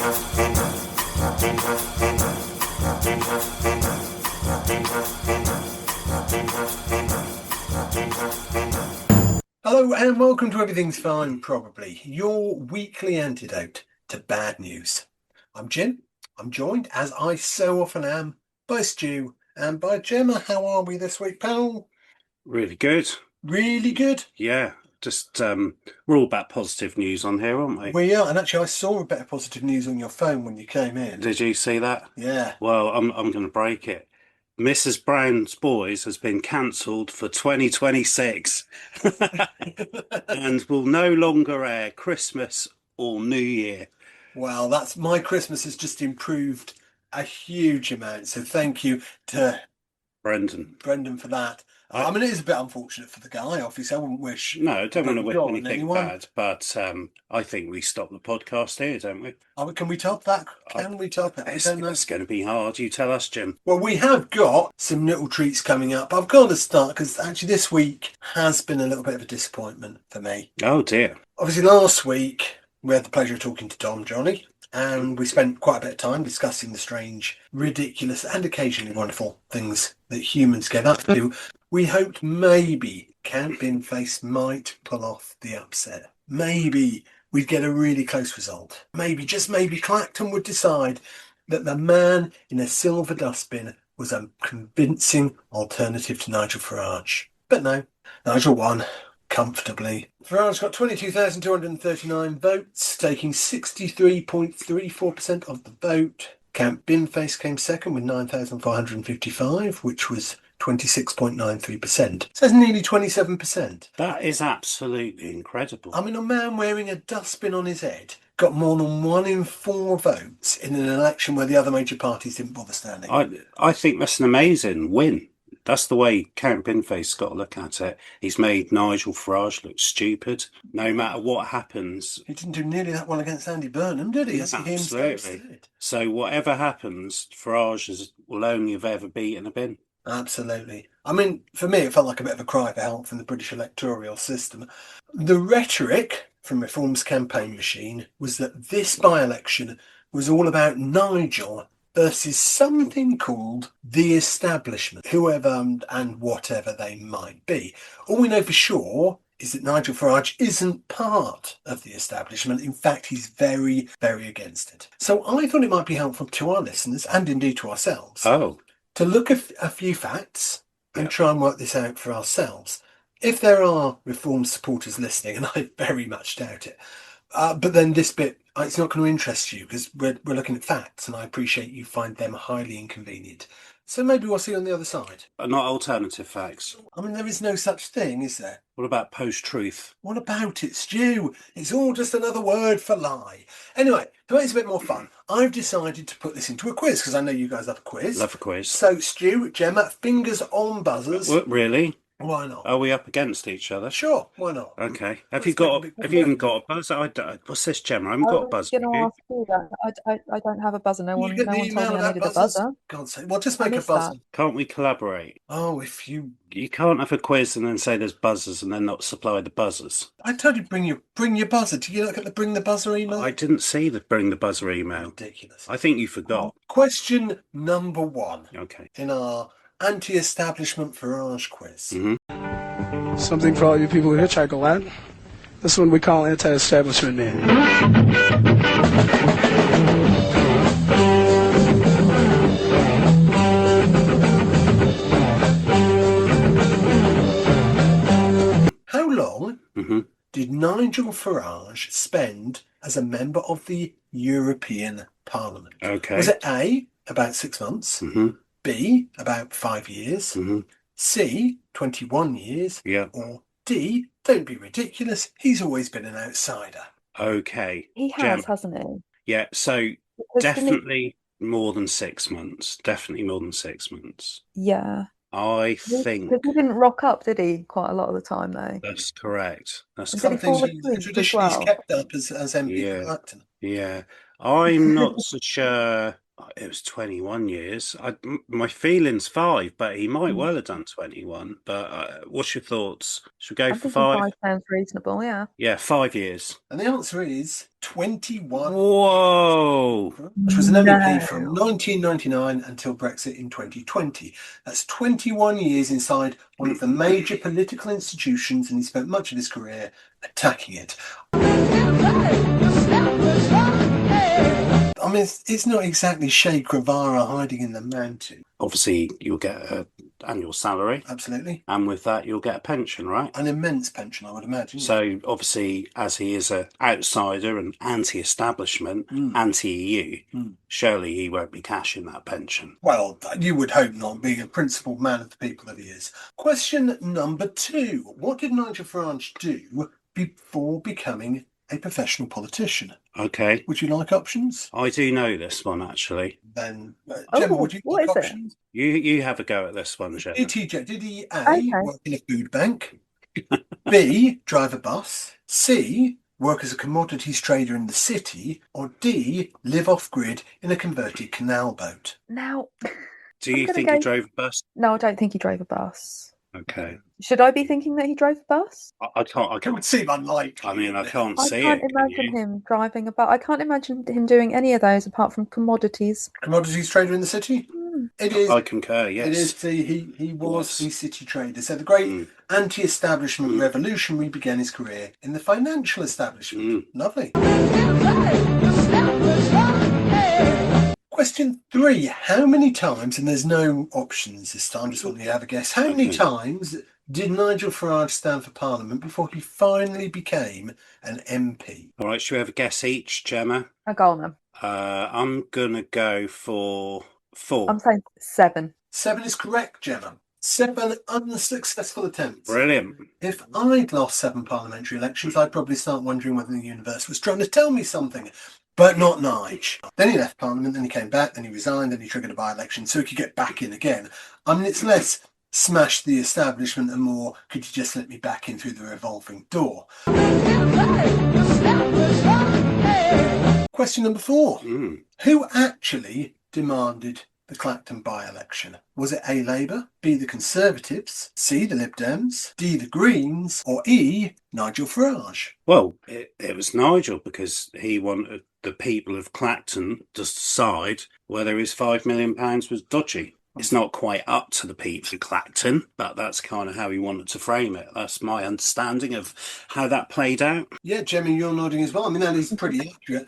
Hello and welcome to Everything's Fine Probably, your weekly antidote to bad news. I'm Jim. I'm joined, as I so often am, by Stu and by Gemma. How are we this week, pal? Really good. Really good? Yeah. Just we're all about positive news on here, aren't we? We are, and actually I saw a bit of positive news on your phone when you came in. Did you see that? Yeah. Well, I'm going to break it. Mrs. Brown's Boys has been cancelled for 2026 and will no longer air Christmas or New Year. Well, that's my Christmas has just improved a huge amount. So thank you to Brendan for that. I mean, it is a bit unfortunate for the guy. Obviously, I wouldn't wish. No, don't want to wish on anything anyone. bad, but I think we stop the podcast here, don't we? Oh, can we top that? Can we top it? It's going to be hard. You tell us, Jim. Well, we have got some little treats coming up. I've got to start because actually this week has been a little bit of a disappointment for me. Oh, dear. Obviously, last week we had the pleasure of talking to Dom Johnny, and we spent quite a bit of time discussing the strange, ridiculous, and occasionally wonderful things that humans get up to. We hoped maybe Camp Binface might pull off the upset. Maybe we'd get a really close result. Maybe, just maybe, Clacton would decide that the man in a silver dustbin was a convincing alternative to Nigel Farage. But no, Nigel won comfortably. Farage got 22,239 votes, taking 63.34% of the vote. Camp Binface came second with 9,455, which was 26.93%. So that's nearly 27%. That is absolutely incredible. I mean, a man wearing a dustbin on his head got more than 1 in 4 votes in an election where the other major parties didn't bother standing. I think that's an amazing win. That's the way Count Binface's got to look at it. He's made Nigel Farage look stupid. No matter what happens. He didn't do nearly that well against Andy Burnham, did he? Absolutely. So whatever happens, Farage will only have ever beaten a bin. Absolutely. I mean, for me, it felt like a bit of a cry for help from the British electoral system. The rhetoric from Reform's campaign machine was that this by-election was all about Nigel versus something called the establishment, whoever and whatever they might be. All we know for sure is that Nigel Farage isn't part of the establishment. In fact, he's very, very against it. So I thought it might be helpful to our listeners, and indeed to ourselves, to look at a few facts and try and work this out for ourselves. If there are Reform supporters listening, and I very much doubt it, but then this bit, it's not going to interest you because we're looking at facts, and I appreciate you find them highly inconvenient. So maybe we'll see you on the other side. Not alternative facts. I mean, there is no such thing, is there? What about post-truth? What about it, Stu? It's all just another word for lie. Anyway, to make it a bit more fun, I've decided to put this into a quiz because I know you guys love a quiz. Love a quiz. So, Stu, Gemma, fingers on buzzers. Really? Why not? Are we up against each other? Sure, why not? Okay. Have you even got a buzzer? What's this, Gemma? I haven't got a buzzer. I was going to ask you that. I don't have a buzzer. No one told me I needed a buzzer. God's sake. Well, just make a buzzer. Can't we collaborate? Oh, if you... You can't have a quiz and then say there's buzzers and then not supply the buzzers. I told you bring your buzzer. Did you look at the bring the buzzer email? I didn't see the bring the buzzer email. Ridiculous. I think you forgot. Question number 1. Okay. In our anti-establishment Farage quiz. Mm-hmm. Something for all you people who hitchhike a lot. This one we call anti-establishment man. How long did Nigel Farage spend as a member of the European Parliament? Okay. Was it A, about 6 months, B, about 5 years, C, 21 years, or D, don't be ridiculous, he's always been an outsider. Okay. He has, hasn't he? Yeah, so definitely more than 6 months. Definitely more than 6 months. Yeah. I think... Because he didn't rock up, did he, quite a lot of the time, though? That's correct. That's traditionally he's kept up as MP for Clacton. Yeah. I'm not so sure It was 21 years. My feeling's 5, but he might well have done 21. But what's your thoughts? Should we go I'm for thinking 5? 5 sounds reasonable, yeah. Yeah, 5 years. And the answer is 21. Whoa! Which was an MEP No. from 1999 until Brexit in 2020. That's 21 years inside one of the major political institutions, and he spent much of his career attacking it. I mean, it's not exactly Che Guevara hiding in the mountain. Obviously, you'll get an annual salary. Absolutely. And with that, you'll get a pension, right? An immense pension, I would imagine. So, obviously, as he is an outsider and anti-establishment, anti-EU, surely he won't be cashing that pension. Well, you would hope not, being a principled man of the people that he is. Question number 2. What did Nigel Farage do before becoming a professional politician? Okay. Would you like options? I do know this one, actually. Then, Gemma, would you what like is options? You have a go at this one, Gemma. Did he A, Okay. work in a food bank, B, drive a bus, C, work as a commodities trader in the city, or D, live off-grid in a converted canal boat? Now, Do you think go... he drove a bus? No, I don't think he drove a bus. Okay. Should I be thinking that he drove a bus? I can't. It would seem unlikely. I mean, I can't I see can't it. imagine him driving a bus. I can't imagine him doing any of those apart from commodities. Commodities trader in the city? It is. I concur, yes. It is. He was a city trader. So the great anti-establishment revolutionary began his career in the financial establishment. Lovely. Question 3. How many times, and there's no options this time, just want you to have a guess, how many times did Nigel Farage stand for Parliament before he finally became an MP? All right, should we have a guess each, Gemma? A goal now. I'm going to go for 4. I'm saying 7. 7 is correct, Gemma. 7 unsuccessful attempts. Brilliant. If I'd lost 7 parliamentary elections, I'd probably start wondering whether the universe was trying to tell me something. But not Nige. Then he left Parliament, then he came back, then he resigned, then he triggered a by-election so he could get back in again. I mean, it's less smash the establishment and more, could you just let me back in through the revolving door? Question number 4. Who actually demanded the Clacton by-election? Was it A, Labour, B, the Conservatives, C, the Lib Dems, D, the Greens, or E, Nigel Farage? Well, it was Nigel, because he wanted the people of Clacton to decide whether his £5 million was dodgy. It's not quite up to the people of Clacton, but that's kind of how he wanted to frame it. That's my understanding of how that played out. Yeah, Gemma, you're nodding as well. I mean, that is pretty accurate.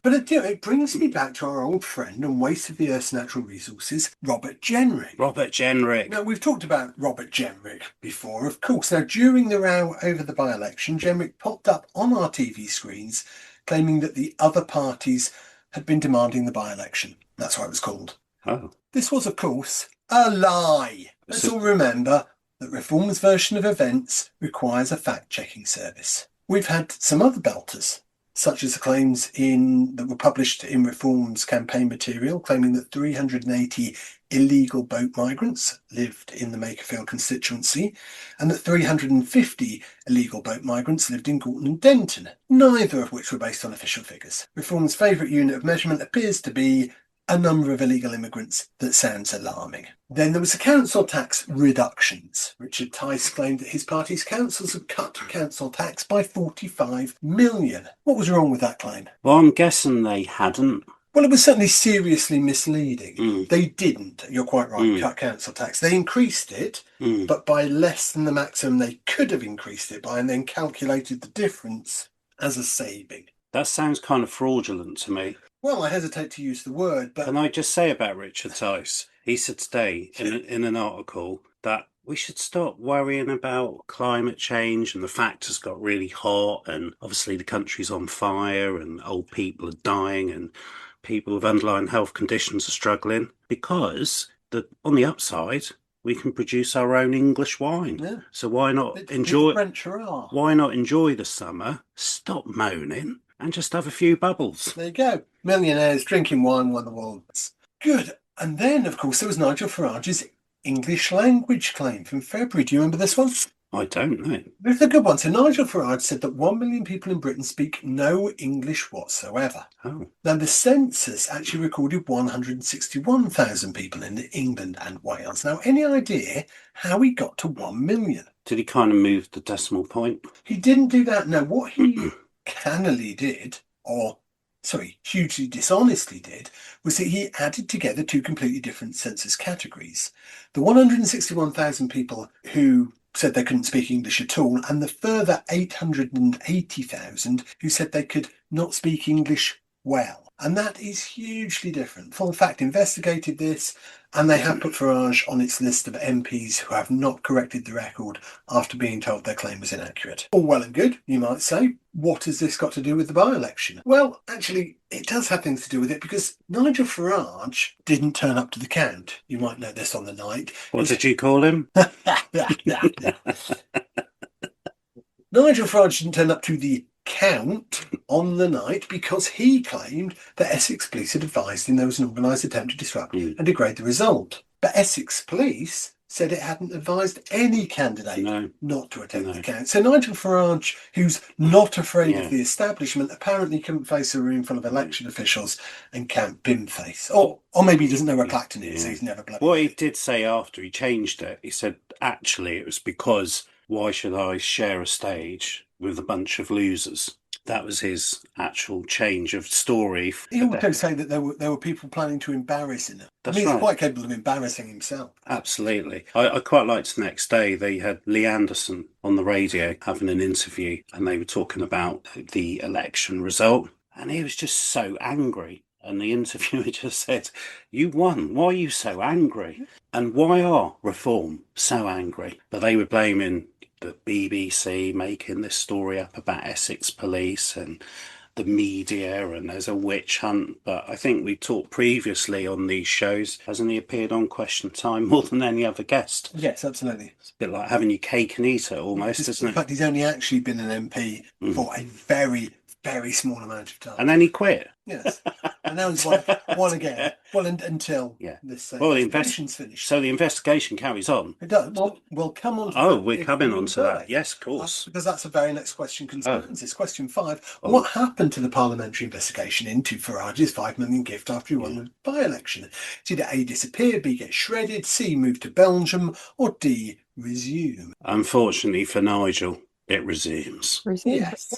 But it brings me back to our old friend and waste of the Earth's natural resources, Robert Jenrick. Robert Jenrick. Now, we've talked about Robert Jenrick before, of course. Now, during the row over the by-election, Jenrick popped up on our TV screens claiming that the other parties had been demanding the by-election. That's what it was called. Oh. This was, of course, a lie. Let's all remember that Reform's version of events requires a fact-checking service. We've had some other belters, such as the claims that were published in Reform's campaign material, claiming that 380 illegal boat migrants lived in the Makerfield constituency, and that 350 illegal boat migrants lived in Gorton and Denton, neither of which were based on official figures. Reform's favourite unit of measurement appears to be a number of illegal immigrants that sounds alarming. Then there was the council tax reductions. Richard Tice claimed that his party's councils had cut council tax by 45 million. What was wrong with that claim? Well, I'm guessing they hadn't. Well, it was certainly seriously misleading. They didn't, you're quite right, cut council tax. They increased it, but by less than the maximum they could have increased it by, and then calculated the difference as a saving. That sounds kind of fraudulent to me. Well, I hesitate to use the word, but... Can I just say about Richard Tice? He said today in an article that we should stop worrying about climate change and the fact it's got really hot and obviously the country's on fire and old people are dying and people with underlying health conditions are struggling, because on the upside we can produce our own English wine. Yeah. So why not enjoy the summer, stop moaning, and just have a few bubbles? There you go. Millionaires drinking wine won the worlds. Good. And then, of course, there was Nigel Farage's English language claim from February. Do you remember this one? I don't know. It's a good one. So Nigel Farage said that 1 million people in Britain speak no English whatsoever. Oh. Now, the census actually recorded 161,000 people in England and Wales. Now, any idea how he got to 1 million? Did he kind of move the decimal point? He didn't do that. No, what he cannily did, or hugely dishonestly did, was that he added together two completely different census categories. The 161,000 people who said they couldn't speak English at all, and the further 880,000 who said they could not speak English well. And that is hugely different. Full Fact investigated this, and they have put Farage on its list of MPs who have not corrected the record after being told their claim was inaccurate. All well and good, you might say. What has this got to do with the by-election? Well, actually, it does have things to do with it because Nigel Farage didn't turn up to the count. You might know this on the night. What did you call him? Nigel Farage didn't turn up to the count on the night because he claimed that Essex police had advised him there was an organised attempt to disrupt and degrade the result. But Essex police said it hadn't advised any candidate not to attend the count. So Nigel Farage, who's not afraid of the establishment, apparently couldn't face a room full of election officials and can't bin face. Or maybe he doesn't know where Clacton is, so he's never bloody. What he did say after he changed it, he said, actually, it was because why should I share a stage with a bunch of losers? That was his actual change of story. He also said that there were people planning to embarrass him. He's quite capable of embarrassing himself. Absolutely. I quite liked the next day they had Lee Anderson on the radio having an interview, and they were talking about the election result, and he was just so angry. And the interviewer just said, "You won. Why are you so angry? And why are Reform so angry?" But they were blaming the BBC making this story up about Essex police and the media, and there's a witch hunt. But I think we talked previously on these shows, hasn't he appeared on Question Time more than any other guest? Yes, absolutely. It's a bit like having your cake and eat it almost, isn't it? In fact, he's only actually been an MP for a very, very small amount of time. And then he quit. Yes. And now he's won again. Well, until this investigation's finished. So the investigation carries on. It does. Well, we'll come on to that. We're coming on to that. Yes, of course. Because that's the very next question concerns this. Question 5. What happened to the parliamentary investigation into Farage's 5 million gift after he won the by-election? Did A, disappear, B, get shredded, C, move to Belgium, or D, resume? Unfortunately for Nigel, it resumes. Yes.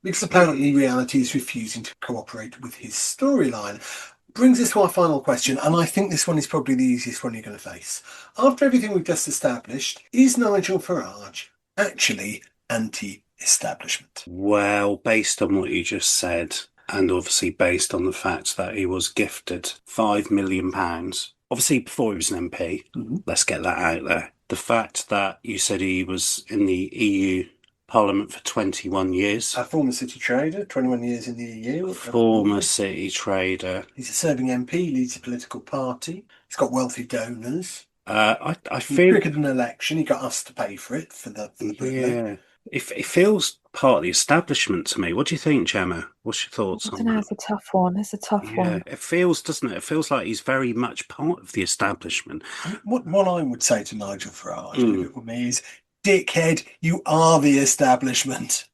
Because apparently reality is refusing to cooperate with his storyline. Brings us to our final question, and I think this one is probably the easiest one you're going to face. After everything we've just established, is Nigel Farage actually anti-establishment? Well, based on what you just said, and obviously based on the fact that he was gifted £5 million, obviously before he was an MP, let's get that out there. The fact that you said he was in the EU Parliament for 21 years. A former city trader, 21 years in the EU. Former city trader. He's a serving MP, leads a political party. He's got wealthy donors. I He feel... triggered an election. He got us to pay for it, for the Yeah. It feels part of the establishment to me. What do you think, Gemma? What's your thoughts on that? It's a tough one. It's a tough one. It feels, doesn't it? It feels like he's very much part of the establishment. What I would say to Nigel Farage, if it were me, is, dickhead, you are the establishment.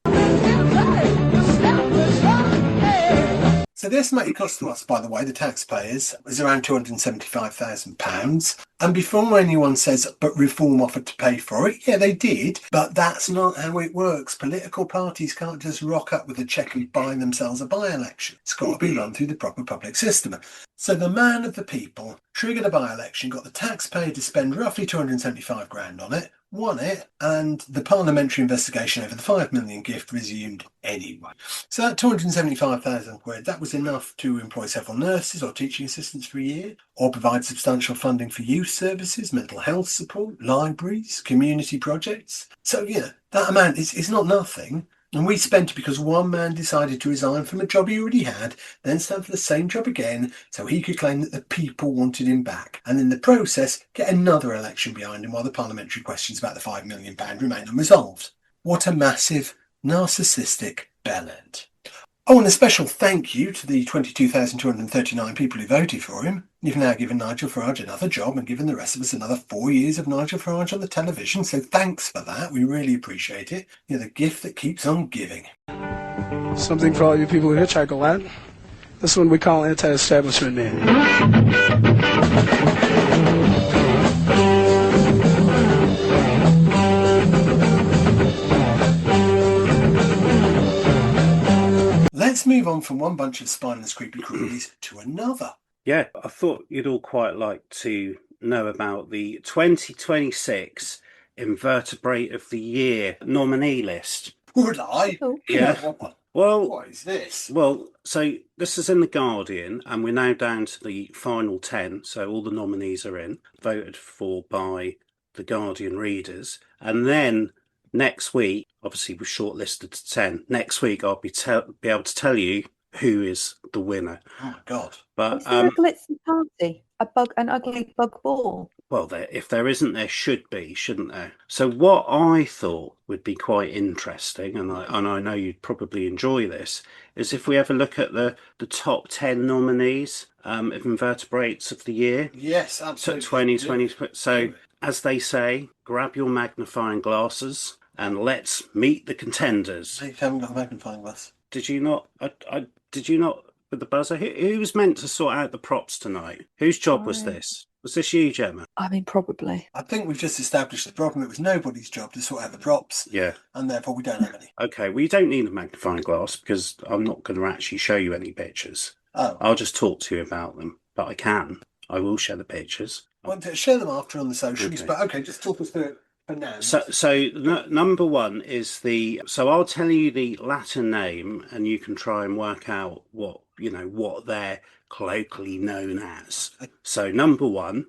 So the estimated cost to us, by the way, the taxpayers, is around £275,000. And before anyone says, but Reform offered to pay for it, yeah, they did, but that's not how it works. Political parties can't just rock up with a cheque and buy themselves a by-election. It's got to be run through the proper public system. So the man of the people triggered a by-election, got the taxpayer to spend roughly 275 grand on it, won it, and the parliamentary investigation over the 5 million gift resumed anyway. So that 275,000 quid, that was enough to employ several nurses or teaching assistants for a year, or provide substantial funding for youth services, mental health support, libraries, community projects. So, that amount is not nothing. And we spent it because one man decided to resign from a job he already had, then stand for the same job again, so he could claim that the people wanted him back, and in the process get another election behind him while the parliamentary questions about the £5 million remain unresolved. What a massive, narcissistic bellend. Oh, and a special thank you to the 22,239 people who voted for him. You've now given Nigel Farage another job and given the rest of us another 4 years of Nigel Farage on the television. So thanks for that. We really appreciate it. You're the gift that keeps on giving. Something for all you people who hitchhike a lot. This one we call anti-establishment man. Let's move on from one bunch of spineless creepy crawlies to another. Yeah, I thought you'd all quite like to know about the 2026 Invertebrate of the Year nominee list. Would I? Oh. Yeah. Well, What is this? well, so this is in The Guardian, and we're now down to the final 10. So all the nominees are in, voted for by The Guardian readers. And then next week, obviously we've shortlisted to 10. Next week, I'll be able to tell you who is the winner. Oh my God. But Is there a glitzy party? An ugly bug ball? well, if there isn't, there should be, shouldn't there? So what I thought would be quite interesting, and I know you'd probably enjoy this, is if we ever look at the top 10 nominees of Invertebrates of the Year. Yes, So absolutely. 2020. So as they say, grab your magnifying glasses and let's meet the contenders. You haven't got a magnifying glass. Did you not? Did you not with the buzzer? Who was meant to sort out the props tonight? Whose job was this? Was this you, Gemma? I mean, probably. I think we've just established the problem. It was nobody's job to sort out the props, Yeah. and therefore we don't have any. Okay. Well, you don't need a magnifying glass because I'm not going to actually show you any pictures. Oh. I'll just talk to you about them. But I can. I will share the pictures. Well, share them after on the socials, Okay. but okay, just talk us through it for now. So number one is so I'll tell you the Latin name and you can try and work out what they're colloquially known as. So number one,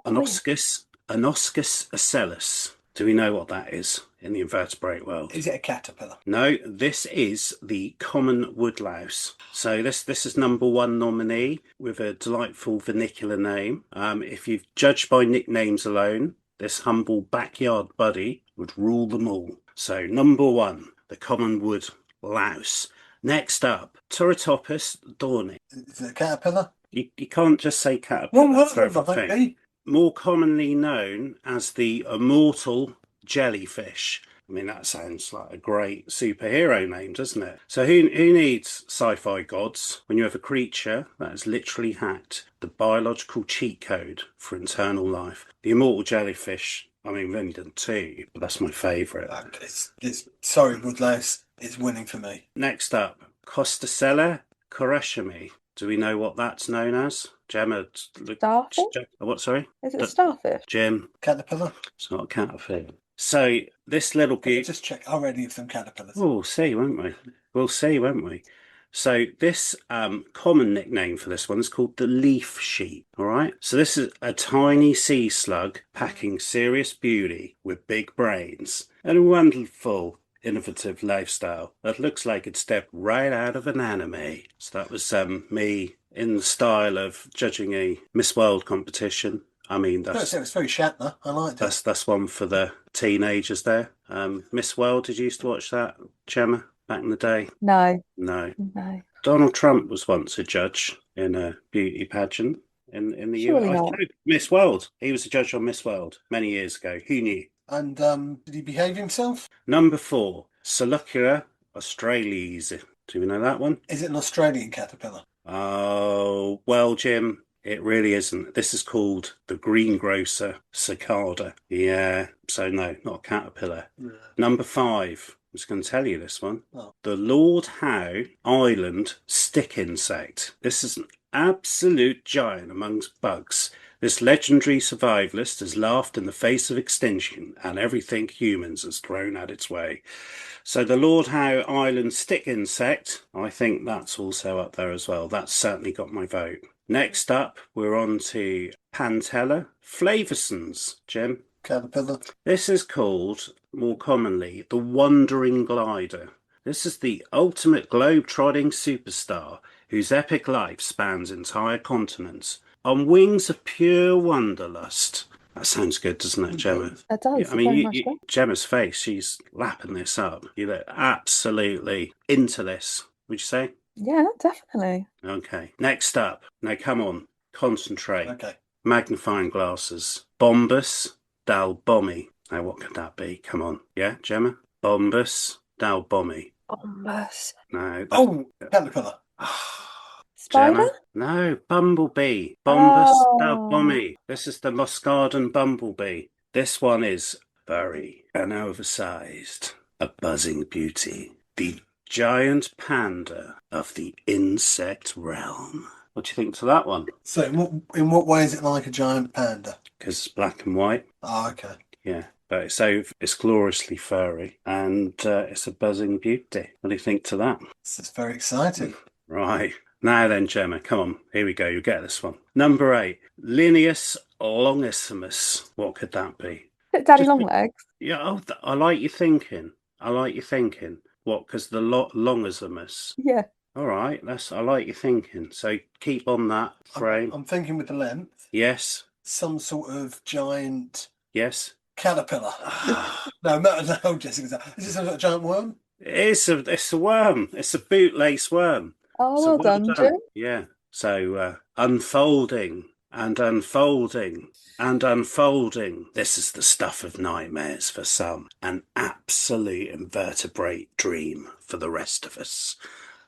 Anoscus ocellus. Do we know what that is in the invertebrate world? Is it a caterpillar? No, this is the common woodlouse. So this is number one nominee with a delightful vernacular name. If you've judged by nicknames alone, this humble backyard buddy would rule them all. So number one, the common wood louse. Next up, Turritopus dorni. Is it a caterpillar? You can't just say caterpillar Well, for everything. More commonly known as the immortal jellyfish. I mean, that sounds like a great superhero name, doesn't it? So who needs sci-fi gods when you have a creature that has literally hacked the biological cheat code for internal life? The immortal jellyfish, I mean, we've only done two, but that's my favourite. Sorry, woodlouse, it's winning for me. Next up, Costacella koreshami. Do we know what that's known as? Gemma? Starfish? What, sorry? Is it a starfish? Jim? Caterpillar? It's not a caterpillar. So this little beauty. Just check already of some caterpillars. We'll see, won't we? We'll see, won't we? So this common nickname for this one is called the leaf sheep. All right. So this is a tiny sea slug packing serious beauty with big brains and a wonderful, innovative lifestyle that looks like it stepped right out of an anime. So that was me in the style of judging a Miss World competition. I mean, it's very Shatner. I like that. That's one for the teenagers there. Miss World, did you used to watch that, Gemma, back in the day? No. Donald Trump was once a judge in a beauty pageant in the Surely US. not. Miss World. He was a judge on Miss World many years ago. Who knew? And did he behave himself? Number 4, Seleucia australis. Do we know that one? Is it an Australian caterpillar? Oh, well, Jim, it really isn't. This is called the greengrocer cicada. Yeah, so no, not a caterpillar. Yeah. Number 5, I'm just going to tell you this one. Oh. The Lord Howe Island stick insect. This is an absolute giant amongst bugs. This legendary survivalist has laughed in the face of extinction and everything humans has thrown at its way. So the Lord Howe Island stick insect, I think that's also up there as well. That's certainly got my vote. Next up, we're on to Pantella flavescens, Jim. Caterpillar. This is called, more commonly, the Wandering Glider. This is the ultimate globe-trotting superstar whose epic life spans entire continents on wings of pure wanderlust. That sounds good, doesn't it, Gemma? It does. Yeah, I mean, Gemma's face, she's lapping this up. You look absolutely into this. would you say? Yeah, definitely. Okay. Next up. Now, come on. Concentrate. Okay. Magnifying glasses. Bombus Dalbomi. Now, what could that be? Come on. Yeah, Gemma? Bombus Dalbomi. Bombus. No. Oh, caterpillar. Spider? Gemma? No, bumblebee. Bombus Oh. Dalbomi. This is the Muscardine bumblebee. This one is furry and oversized. A buzzing beauty. The giant panda of the insect realm. What do you think to that one? So, in what way is it like a giant panda? Because it's black and white. Oh, okay. Yeah, but it's gloriously furry and it's a buzzing beauty. What do you think to that? This is very exciting. Right. Now then, Gemma, come on. Here we go. You get this one. Number 8. Linnaeus longissimus. What could that be? Daddy Just- Longlegs. Yeah, I like your thinking. What? Because the longissimus. Yeah. All right. I like your thinking. So keep on that frame. I'm thinking with the length, Yes. some sort of giant Yes. caterpillar. No, Jessica. Is it some sort of giant worm? It's a worm. It's a bootlace worm. Oh, So well done, Jim. Yeah. So unfolding and unfolding and unfolding. This is the stuff of nightmares for some. An absolute invertebrate dream for the rest of us.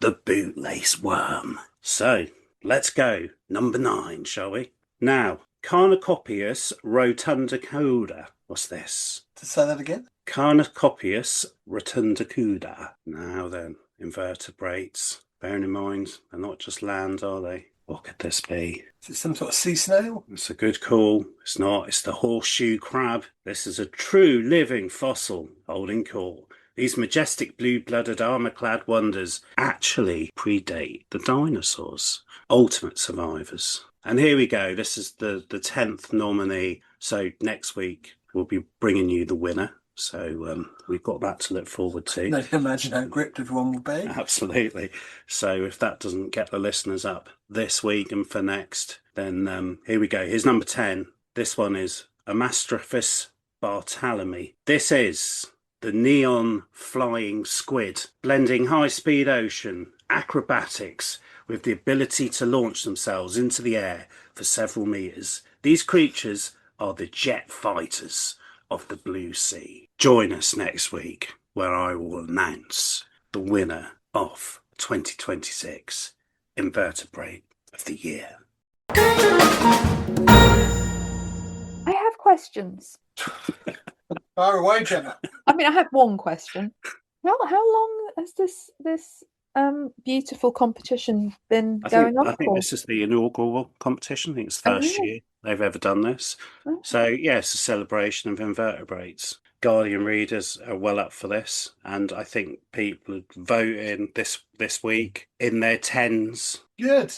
The bootlace worm. So let's go. Number 9, shall we? Now, Carnocopius rotundicoda. What's this? To say that again? Carnocopius rotundicoda. Now then, invertebrates. Bearing in mind, they're not just land, are they? What could this be? Is it some sort of sea snail? It's a good call. It's not. It's the horseshoe crab. This is a true living fossil holding court. These majestic blue-blooded armor-clad wonders actually predate the dinosaurs. Ultimate survivors. And here we go. This is the 10th nominee. So next week we'll be bringing you the winner. So we've got that to look forward to. I can imagine how gripped everyone will be. Absolutely. So if that doesn't get the listeners up this week and for next, then here we go. Here's number 10. This one is Amastraphus bartolomei. This is the neon flying squid, blending high-speed ocean acrobatics with the ability to launch themselves into the air for several meters. These creatures are the jet fighters of the blue sea. Join us next week where I will announce the winner of 2026 Invertebrate of the Year. I have questions. Fire away, Gemma. I mean, I have one question. How long has this beautiful competition been going on I think for? this is the inaugural competition. I think it's the first year they've ever done this. Oh. So, yeah, it's a celebration of invertebrates. Guardian readers are well up for this, and I think people are voting this week in their tens. Good.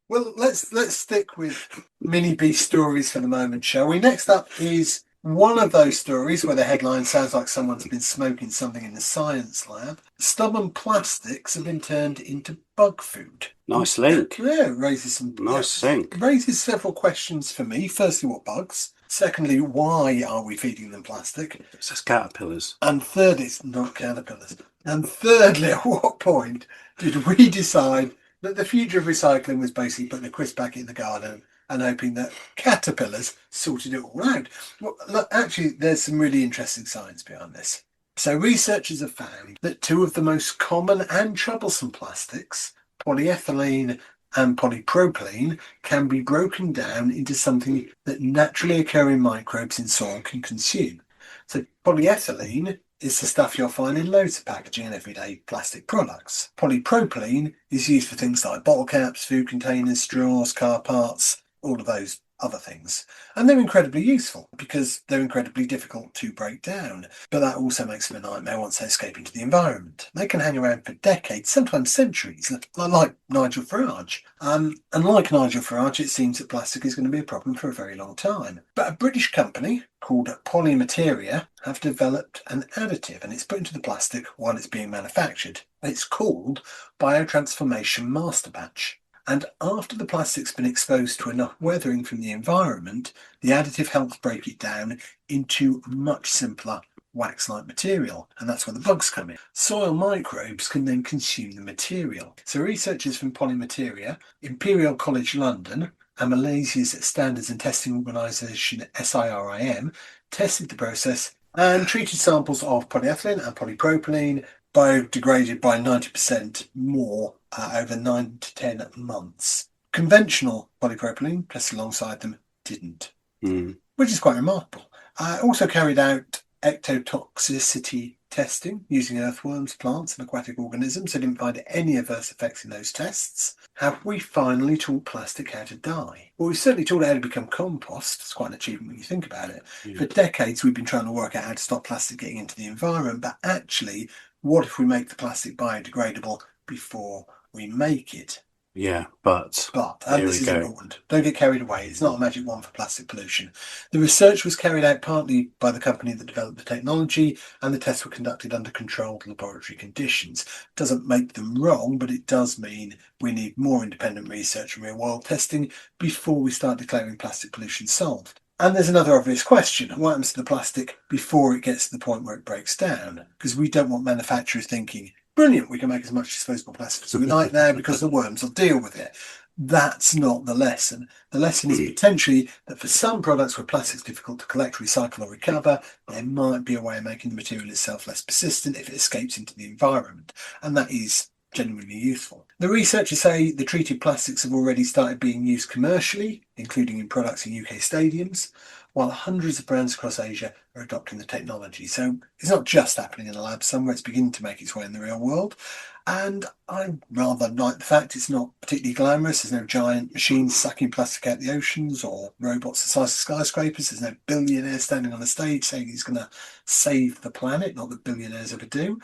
Well, let's stick with mini beast stories for the moment, shall we? Next up is one of those stories where the headline sounds like someone's been smoking something in the science lab. Stubborn plastics have been turned into bug food. Nice link. Yeah, it raises some Nice link. Raises several questions for me. Firstly, what bugs? Secondly, why are we feeding them plastic? It says caterpillars. And third, it's not caterpillars. And thirdly, at what point did we decide that the future of recycling was basically putting a crisp packet in the garden and hoping that caterpillars sorted it all out? Well, look, actually, there's some really interesting science behind this. So researchers have found that two of the most common and troublesome plastics, polyethylene and polypropylene, can be broken down into something that naturally occurring microbes in soil can consume. So polyethylene is the stuff you'll find in loads of packaging and everyday plastic products. Polypropylene is used for things like bottle caps, food containers, straws, car parts, all of those other things. And they're incredibly useful because they're incredibly difficult to break down. But that also makes them a nightmare once they escape into the environment. They can hang around for decades, sometimes centuries, like Nigel Farage. And like Nigel Farage, it seems that plastic is going to be a problem for a very long time. But a British company called Polymateria have developed an additive, and it's put into the plastic while it's being manufactured. It's called Biotransformation Master Batch. And after the plastic's been exposed to enough weathering from the environment, the additive helps break it down into much simpler wax-like material, and that's where the bugs come in. Soil microbes can then consume the material. So researchers from Polymateria, Imperial College London, and Malaysia's Standards and Testing Organisation SIRIM tested the process and treated samples of polyethylene and polypropylene, biodegraded by 90% more over 9 to 10 months. Conventional polypropylene tested alongside them didn't, which is quite remarkable. Also carried out ectotoxicity testing using earthworms, plants, and aquatic organisms. So didn't find any adverse effects in those tests. Have we finally taught plastic how to die? Well, we've certainly taught it how to become compost. It's quite an achievement when you think about it. Yeah. For decades, we've been trying to work out how to stop plastic getting into the environment. But actually, what if we make the plastic biodegradable before we make it? Yeah, but and this is important. Don't get carried away. It's not a magic wand for plastic pollution. The research was carried out partly by the company that developed the technology, and the tests were conducted under controlled laboratory conditions. Doesn't make them wrong, but it does mean we need more independent research and real-world testing before we start declaring plastic pollution solved. And there's another obvious question. What happens to the plastic before it gets to the point where it breaks down? Because we don't want manufacturers thinking, brilliant, we can make as much disposable plastic as we like now because the worms will deal with it. That's not the lesson. The lesson is potentially that for some products where plastic is difficult to collect, recycle or recover, there might be a way of making the material itself less persistent if it escapes into the environment. And that is genuinely useful. The researchers say the treated plastics have already started being used commercially, including in products in UK stadiums, while hundreds of brands across Asia are adopting the technology. So it's not just happening in a lab somewhere, it's beginning to make its way in the real world. And I rather like the fact it's not particularly glamorous. There's no giant machines sucking plastic out the oceans or robots the size of skyscrapers. There's no billionaire standing on a stage saying he's going to save the planet, not that billionaires ever do.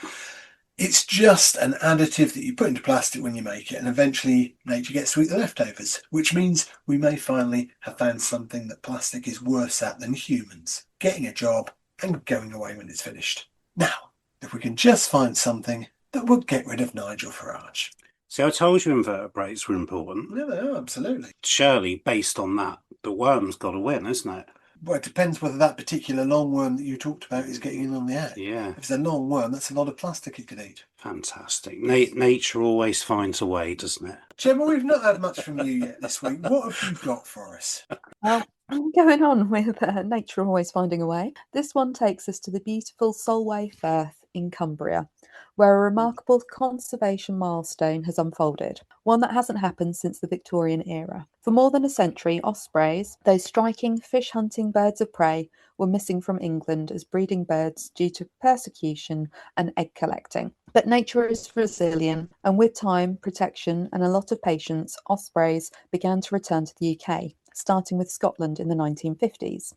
It's just an additive that you put into plastic when you make it, and eventually nature gets to eat the leftovers, which means we may finally have found something that plastic is worse at than humans, getting a job and going away when it's finished. Now, if we can just find something that will get rid of Nigel Farage. See, I told you invertebrates were important. Yeah, they are, absolutely. Surely, based on that, the worm's got to win, isn't it? Well, it depends whether that particular long worm that you talked about is getting in on the act. Yeah. If it's a long worm, that's a lot of plastic it could eat. Fantastic. Nature always finds a way, doesn't it? Gemma, we've not had much from you yet this week. What have you got for us? Well, going on with nature always finding a way. This one takes us to the beautiful Solway Firth in Cumbria, where a remarkable conservation milestone has unfolded, one that hasn't happened since the Victorian era. For more than a century, ospreys, those striking fish-hunting birds of prey, were missing from England as breeding birds due to persecution and egg collecting. But nature is resilient, and with time, protection, and a lot of patience, ospreys began to return to the UK, starting with Scotland in the 1950s.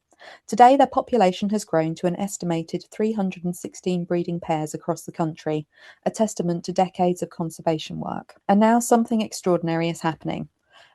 Today, their population has grown to an estimated 316 breeding pairs across the country, a testament to decades of conservation work. And now something extraordinary is happening.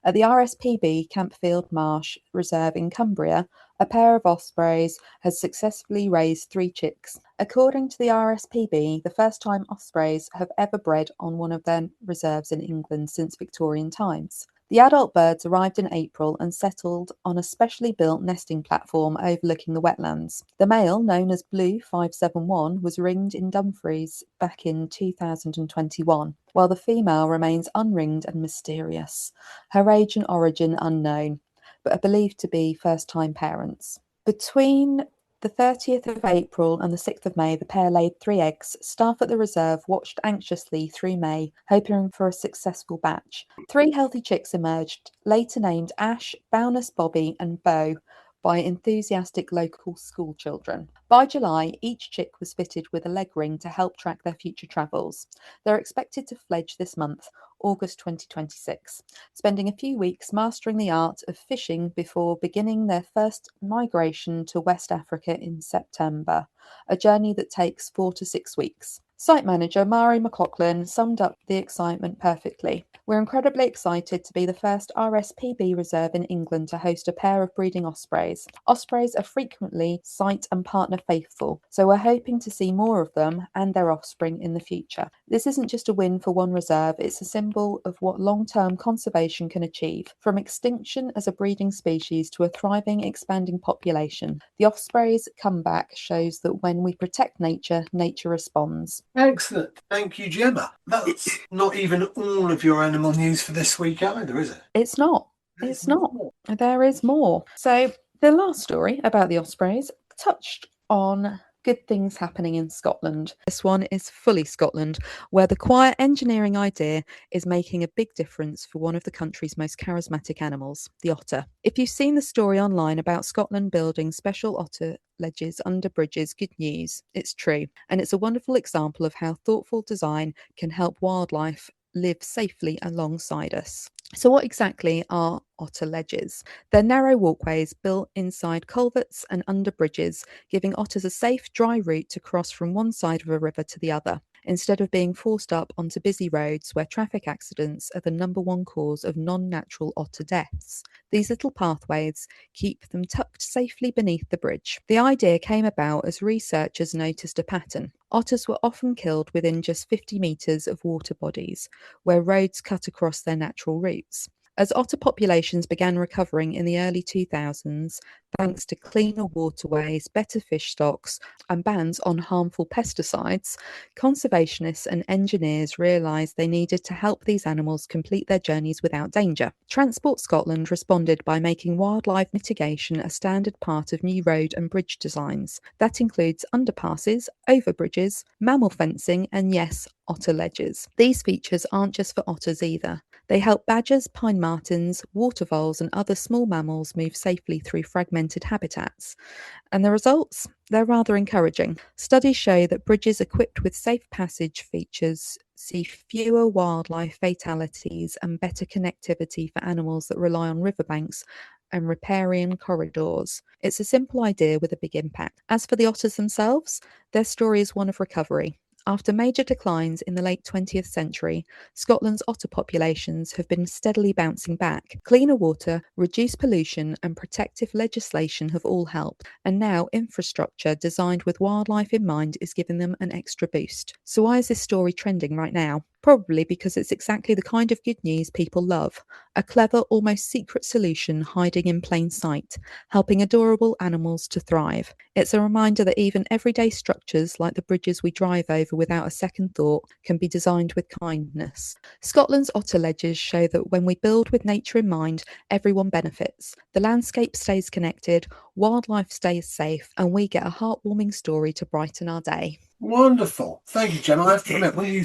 At the RSPB Campfield Marsh Reserve in Cumbria, a pair of ospreys has successfully raised 3 chicks. According to the RSPB, the first time ospreys have ever bred on one of their reserves in England since Victorian times. The adult birds arrived in April and settled on a specially built nesting platform overlooking the wetlands. The male, known as Blue 571, was ringed in Dumfries back in 2021, while the female remains unringed and mysterious. Her age and origin unknown, but are believed to be first-time parents. Between the 30th of April and the 6th of May, the pair laid 3 eggs. Staff at the reserve watched anxiously through May, hoping for a successful batch. 3 healthy chicks emerged, later named Ash, Bowness Bobby and Bo, by enthusiastic local school children. By July, each chick was fitted with a leg ring to help track their future travels. They're expected to fledge this month, August 2026, spending a few weeks mastering the art of fishing before beginning their first migration to West Africa in September, a journey that takes 4 to 6 weeks. Site manager Mari McLaughlin summed up the excitement perfectly. We're incredibly excited to be the first RSPB reserve in England to host a pair of breeding ospreys. Ospreys are frequently site and partner faithful, so we're hoping to see more of them and their offspring in the future. This isn't just a win for one reserve, it's a symbol of what long-term conservation can achieve, from extinction as a breeding species to a thriving, expanding population. The osprey's comeback shows that when we protect nature, nature responds. Excellent. Thank you, Gemma. That's not even all of your animal news for this week either, is it? It's not. There's It's not. more. There is more. So the last story about the ospreys touched on good things happening in Scotland. This one is fully Scotland, where the quiet engineering idea is making a big difference for one of the country's most charismatic animals, the otter. If you've seen the story online about Scotland building special otter ledges under bridges, good news. It's true. And it's a wonderful example of how thoughtful design can help wildlife live safely alongside us. So, what exactly are otter ledges? They're narrow walkways built inside culverts and under bridges, giving otters a safe, dry route to cross from one side of a river to the other, instead of being forced up onto busy roads where traffic accidents are the number one cause of non-natural otter deaths. These little pathways keep them tucked safely beneath the bridge. The idea came about as researchers noticed a pattern. Otters were often killed within just 50 metres of water bodies, where roads cut across their natural routes. As otter populations began recovering in the early 2000s, thanks to cleaner waterways, better fish stocks, and bans on harmful pesticides, conservationists and engineers realised they needed to help these animals complete their journeys without danger. Transport Scotland responded by making wildlife mitigation a standard part of new road and bridge designs. That includes underpasses, overbridges, mammal fencing, and yes, otter ledges. These features aren't just for otters either. They help badgers, pine martens, water voles, and other small mammals move safely through fragmented habitats. And the results? They're rather encouraging. Studies show that bridges equipped with safe passage features see fewer wildlife fatalities and better connectivity for animals that rely on riverbanks and riparian corridors. It's a simple idea with a big impact. As for the otters themselves, their story is one of recovery. After major declines in the late 20th century, Scotland's otter populations have been steadily bouncing back. Cleaner water, reduced pollution, and protective legislation have all helped, and now infrastructure designed with wildlife in mind is giving them an extra boost. So why is this story trending right now? Probably because it's exactly the kind of good news people love. A clever, almost secret solution hiding in plain sight, helping adorable animals to thrive. It's a reminder that even everyday structures like the bridges we drive over without a second thought can be designed with kindness. Scotland's otter ledges show that when we build with nature in mind, everyone benefits. The landscape stays connected, wildlife stays safe, and we get a heartwarming story to brighten our day. Wonderful. Thank you, Gemma. I have to admit, when you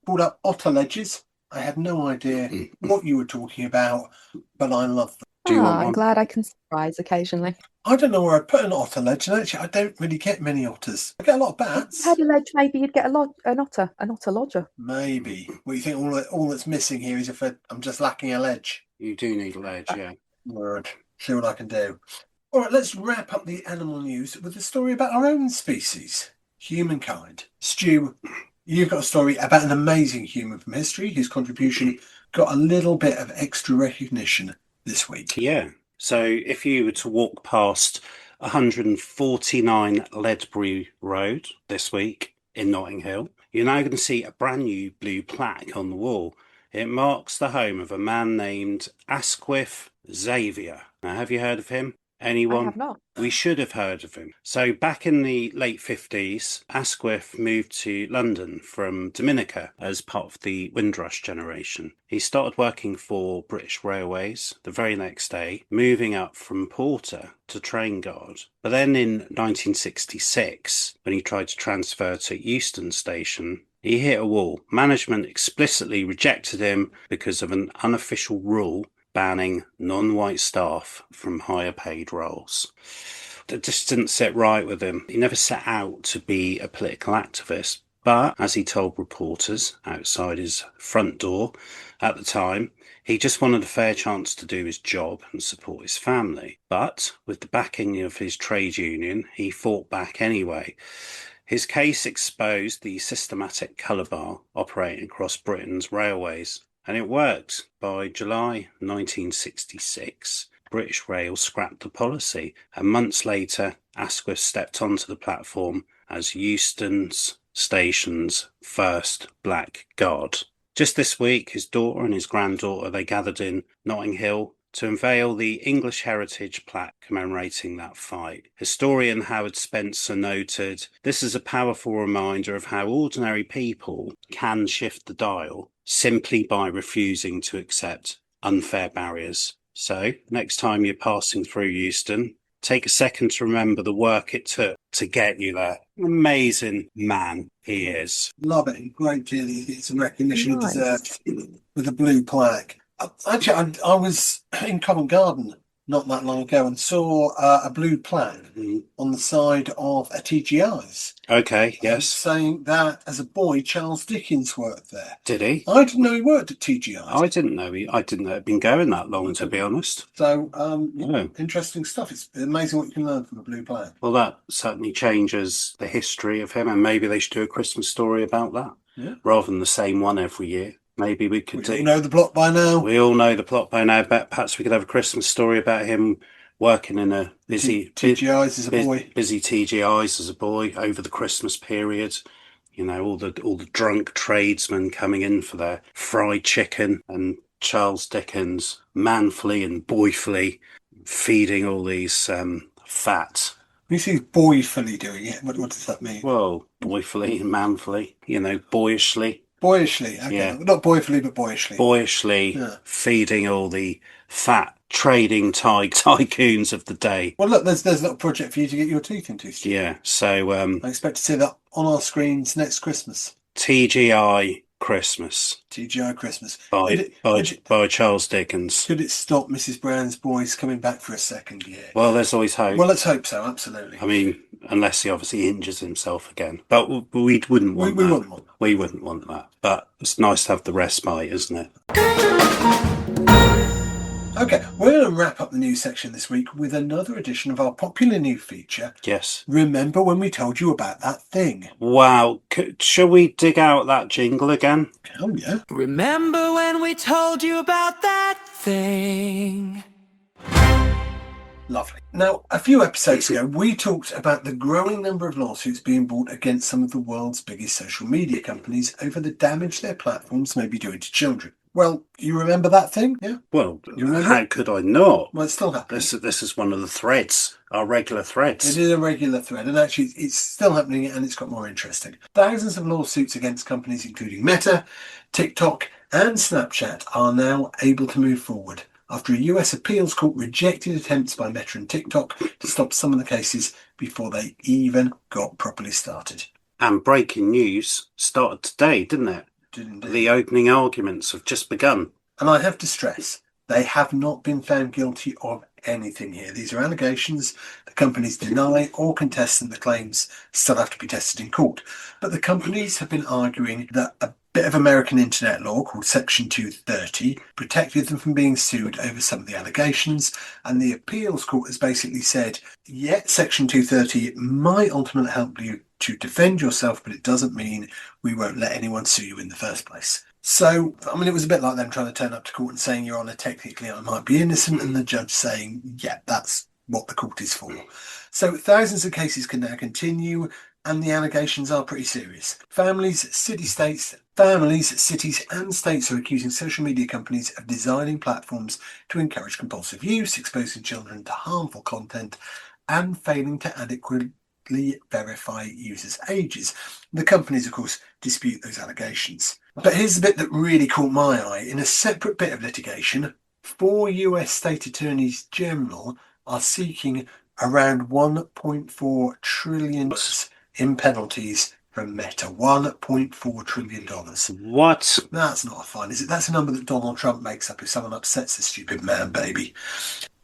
pulled up otter ledges, I had no idea what you were talking about, but I love them. Do you want I'm one? glad I can surprise occasionally. I don't know where I put an otter ledge, and actually, I don't really get many otters. I get a lot of bats. If you had a ledge, maybe you'd get an otter lodger. Maybe. What you think? All that's missing here is if I'm just lacking a ledge. You do need a ledge, yeah. Word. See what I can do. All right, let's wrap up the animal news with a story about our own species, humankind. Stu, you've got a story about an amazing human from history whose contribution got a little bit of extra recognition this week. Yeah. So if you were to walk past 149 Ledbury Road this week in Notting Hill, you're now going to see a brand new blue plaque on the wall. It marks the home of a man named Asquith Xavier. Now, have you heard of him? Anyone? I have not. We should have heard of him. So back in the late 50s, Asquith moved to London from Dominica as part of the Windrush generation. He started working for British Railways the very next day, moving up from porter to train guard. But then in 1966, when he tried to transfer to Euston Station, he hit a wall. Management explicitly rejected him because of an unofficial rule banning non-white staff from higher paid roles. That just didn't sit right with him. He never set out to be a political activist, but as he told reporters outside his front door at the time, he just wanted a fair chance to do his job and support his family. But with the backing of his trade union, he fought back anyway. His case exposed the systematic colour bar operating across Britain's railways, and it worked. By July 1966, British Rail scrapped the policy, and months later, Asquith stepped onto the platform as Euston Station's first black guard. Just this week, his daughter and his granddaughter, they gathered in Notting Hill to unveil the English Heritage plaque commemorating that fight. Historian Howard Spencer noted, "This is a powerful reminder of how ordinary people can shift the dial simply by refusing to accept unfair barriers." So, next time you're passing through Euston, take a second to remember the work it took to get you there. Amazing man he is. Love it. Great deal. It's some recognition Nice. deserved with a blue plaque. Actually, I was in Covent Garden not that long ago and saw a blue plaque on the side of a TGI's. Okay, yes. Saying that as a boy, Charles Dickens worked there. Did he? I didn't know he worked at TGI's. I didn't know it'd been going that long, to be honest. So, interesting stuff. It's amazing what you can learn from a blue plaque. Well, that certainly changes the history of him, and maybe they should do a Christmas story about that, rather than the same one every year. Maybe we could You know the plot by now. We all know the plot by now, but perhaps we could have a Christmas story about him working in a busy TGI's as a boy. Busy TGI's as a boy over the Christmas period. You know, all the drunk tradesmen coming in for their fried chicken, and Charles Dickens manfully and boyfully feeding all these fat. When you see boyfully doing it, what does that mean? Well, boyfully and manfully, boyishly. Boyishly, okay. Yeah. Not boyfully, but boyishly. Boyishly feeding all the fat trading tycoons of the day. Well, look, there's a little project for you to get your teeth into, Steve. Yeah, so I expect to see that on our screens next Christmas. TGI Christmas. TGI Christmas. By Charles Dickens. Could it stop Mrs. Brown's boys coming back for a second year? Well, there's always hope. Well, let's hope so, absolutely. I mean, unless he obviously injures himself again. But we wouldn't want that. We wouldn't want that. We wouldn't want that. But it's nice to have the respite, isn't it? Okay, we're going to wrap up the news section this week with another edition of our popular new feature. Yes. Remember when we told you about that thing? Wow. Shall we dig out that jingle again? Oh, yeah. Remember when we told you about that thing? Lovely. Now, a few episodes ago, we talked about the growing number of lawsuits being brought against some of the world's biggest social media companies over the damage their platforms may be doing to children. Well, you remember that thing? Yeah? Well, You remember how it? could I not? Well, it's still happening. This is one of the threads, our regular threads. It is a regular thread, and actually it's still happening, and it's got more interesting. Thousands of lawsuits against companies including Meta, TikTok, and Snapchat are now able to move forward after a US appeals court rejected attempts by Meta and TikTok to stop some of the cases before they even got properly started. And breaking news started today, didn't it? Did indeed. The opening arguments have just begun. And I have to stress, they have not been found guilty of anything here. These are allegations. The companies deny or contest, and the claims still have to be tested in court. But the companies have been arguing that a bit of American internet law called Section 230 protected them from being sued over some of the allegations. And the appeals court has basically said, Section 230 might ultimately help you to defend yourself, but it doesn't mean we won't let anyone sue you in the first place. So, I mean, it was a bit like them trying to turn up to court and saying, Your Honour, technically I might be innocent, and the judge saying, yeah, that's what the court is for. So thousands of cases can now continue, and the allegations are pretty serious. Families, cities, and states are accusing social media companies of designing platforms to encourage compulsive use, exposing children to harmful content, and failing to adequately verify users' ages. The companies, of course, dispute those allegations. But here's the bit that really caught my eye. In a separate bit of litigation, 4 US state attorneys general are seeking around $1.4 trillion in penalties from Meta. $1.4 trillion. What? That's not fun, is it? That's a number that Donald Trump makes up if someone upsets the stupid man, baby.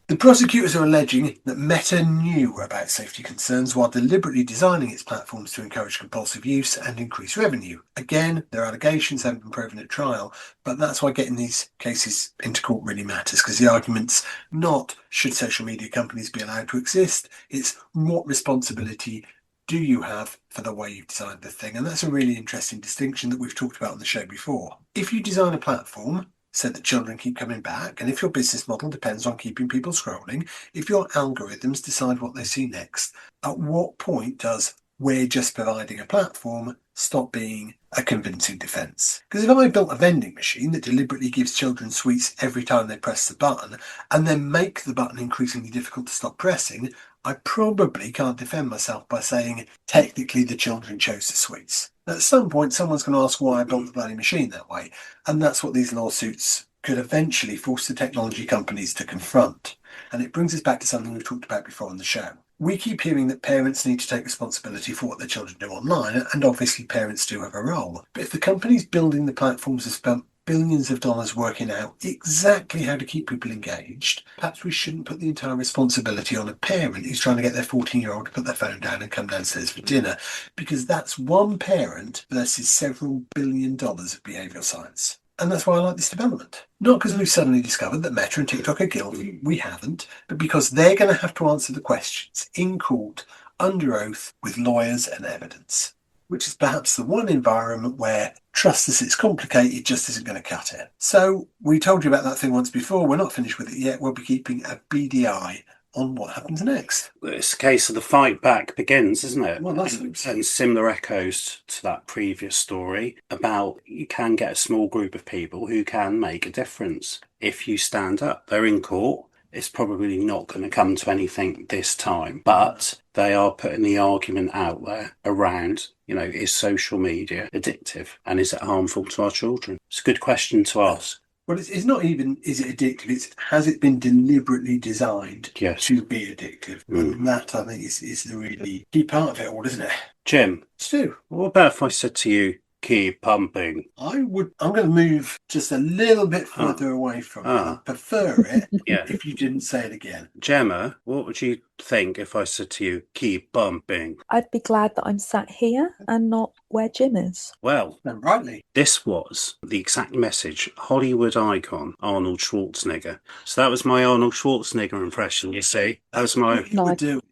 The prosecutors are alleging that Meta knew about safety concerns while deliberately designing its platforms to encourage compulsive use and increase revenue. Again, their allegations haven't been proven at trial, but that's why getting these cases into court really matters, because the argument's not should social media companies be allowed to exist, it's what responsibility do you have for the way you've designed the thing? And that's a really interesting distinction that we've talked about on the show before. If you design a platform so that children keep coming back, and if your business model depends on keeping people scrolling, if your algorithms decide what they see next, at what point does we're just providing a platform stop being a convincing defence? Because if I built a vending machine that deliberately gives children sweets every time they press the button and then make the button increasingly difficult to stop pressing, I probably can't defend myself by saying technically the children chose the sweets. At some point, someone's going to ask why I built the bloody machine that way. And that's what these lawsuits could eventually force the technology companies to confront. And it brings us back to something we've talked about before on the show. We keep hearing that parents need to take responsibility for what their children do online, and obviously parents do have a role. But if the companies building the platforms have spent billions of dollars working out exactly how to keep people engaged, perhaps we shouldn't put the entire responsibility on a parent who's trying to get their 14-year-old to put their phone down and come downstairs for dinner, because that's one parent versus several $billion of behavioural science. And that's why I like this development. Not because we've suddenly discovered that Meta and TikTok are guilty. We haven't. But because they're going to have to answer the questions in court, under oath, with lawyers and evidence. Which is perhaps the one environment where trust as it's complicated just isn't going to cut it. So we told you about that thing once before. We're not finished with it yet. We'll be keeping a beady eye on what happens next. It's a case of the fight back begins, isn't it? Well, that's and similar echoes to that previous story about you can get a small group of people who can make a difference if you stand up. They're in court. It's probably not going to come to anything this time, but they are putting the argument out there around, is social media addictive and is it harmful to our children? It's a good question to ask. Well, it's not even, is it addictive? It's, has it been deliberately designed to be addictive? And that, I think, is the really key part of it all, isn't it? Jim, Stu, what about if I said to you, keep pumping? I'm going to move just a little bit further away from it. I'd prefer it if you didn't say it again. Gemma, what would you think if I said to you, keep pumping? I'd be glad that I'm sat here and not where Jim is. Well, rightly. This was the exact message, Hollywood icon Arnold Schwarzenegger. So that was my Arnold Schwarzenegger impression, you see. That was my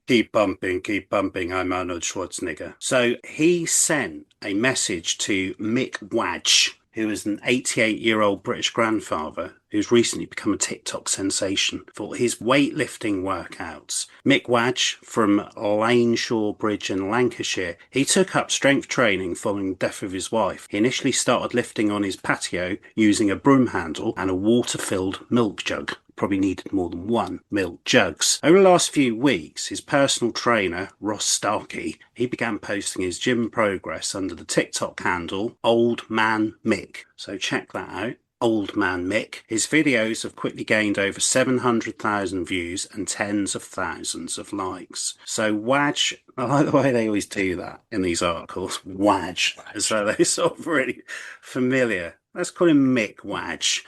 keep pumping, I'm Arnold Schwarzenegger. So he sent a message to Mick Wadge, who is an 88-year-old British grandfather who's recently become a TikTok sensation for his weightlifting workouts. Mick Wadge from Laneshaw Bridge in Lancashire, he took up strength training following the death of his wife. He initially started lifting on his patio using a broom handle and a water-filled milk jug. Probably needed more than one milk jugs. Over the last few weeks, his personal trainer, Ross Starkey, he began posting his gym progress under the TikTok handle Old Man Mick. So check that out. Old Man Mick. His videos have quickly gained over 700,000 views and tens of thousands of likes. So Wadge, I like the way they always do that in these articles. Wadge, as though they're sort of really familiar. Let's call him Mick Wadge.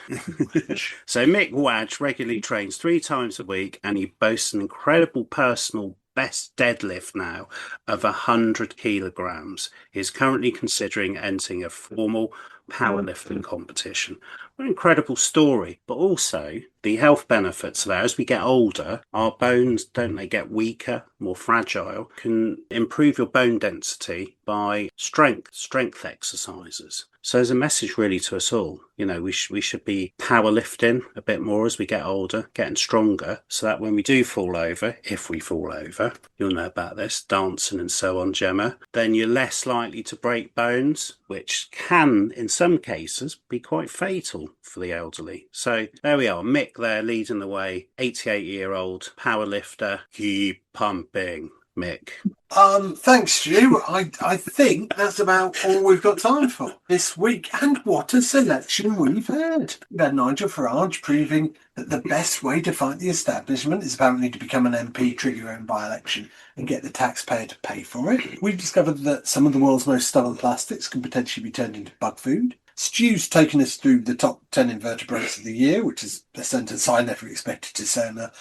So Mick Wadge regularly trains 3 times a week and he boasts an incredible personal best deadlift now of 100 kilograms. He's currently considering entering a formal powerlifting competition. What an incredible story, but also the health benefits of that. As we get older, our bones, don't they get weaker, more fragile, can improve your bone density by strength exercises. So there's a message really to us all. We should be powerlifting a bit more as we get older, getting stronger, so that when we do fall over, if we fall over, you'll know about this, dancing and so on, Gemma, then you're less likely to break bones, which can, in some cases, be quite fatal for the elderly. So there we are, Mick there leading the way, 88-year-old powerlifter, keep pumping, Mick. Thanks, Stu. I think that's about all we've got time for this week. And what a selection we've had. We've had Nigel Farage proving that the best way to fight the establishment is apparently to become an MP, trigger your own by-election, and get the taxpayer to pay for it. We've discovered that some of the world's most stubborn plastics can potentially be turned into bug food. Stu's taken us through the top 10 invertebrates of the year, which is a sentence I never expected to say on a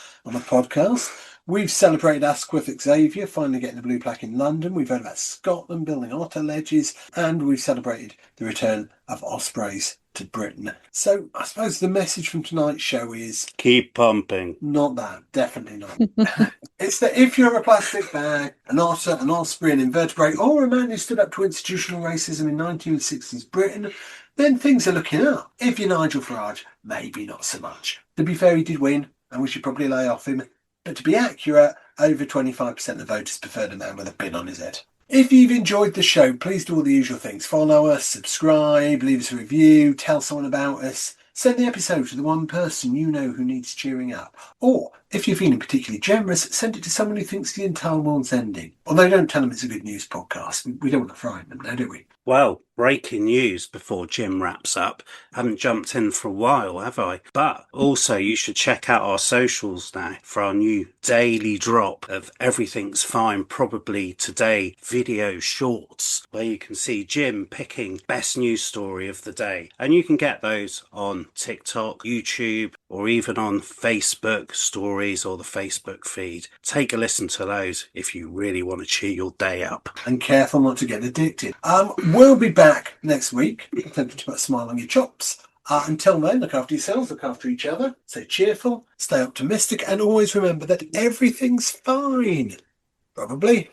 podcast. We've celebrated Asquith Xavier finally getting a blue plaque in London. We've heard about Scotland building otter ledges, and we've celebrated the return of ospreys to Britain. So I suppose the message from tonight's show is Keep pumping. not that, definitely not. It's that if you're a plastic bag, an otter, an osprey, an invertebrate, or a man who stood up to institutional racism in 1960s Britain, then things are looking up. If you're Nigel Farage, maybe not so much. To be fair, he did win, and we should probably lay off him. But to be accurate, over 25% of voters preferred a man with a pin on his head. If you've enjoyed the show, please do all the usual things. Follow us, subscribe, leave us a review, tell someone about us. Send the episode to the one person you know who needs cheering up. Or, if you're feeling particularly generous, send it to someone who thinks the entire world's ending. Although don't tell them it's a good news podcast. We don't want to frighten them now, do we? Well, breaking news before Jim wraps up. Haven't jumped in for a while, have I? But also you should check out our socials now for our new daily drop of Everything's Fine Probably Today video shorts, where you can see Jim picking best news story of the day. And you can get those on TikTok, YouTube, or even on Facebook stories or the Facebook feed. Take a listen to those if you really want to cheer your day up. And careful not to get addicted. We'll be back next week. Attempting to put a smile on your chops. Until then, look after yourselves, look after each other. Stay cheerful, stay optimistic, and always remember that everything's fine. Probably.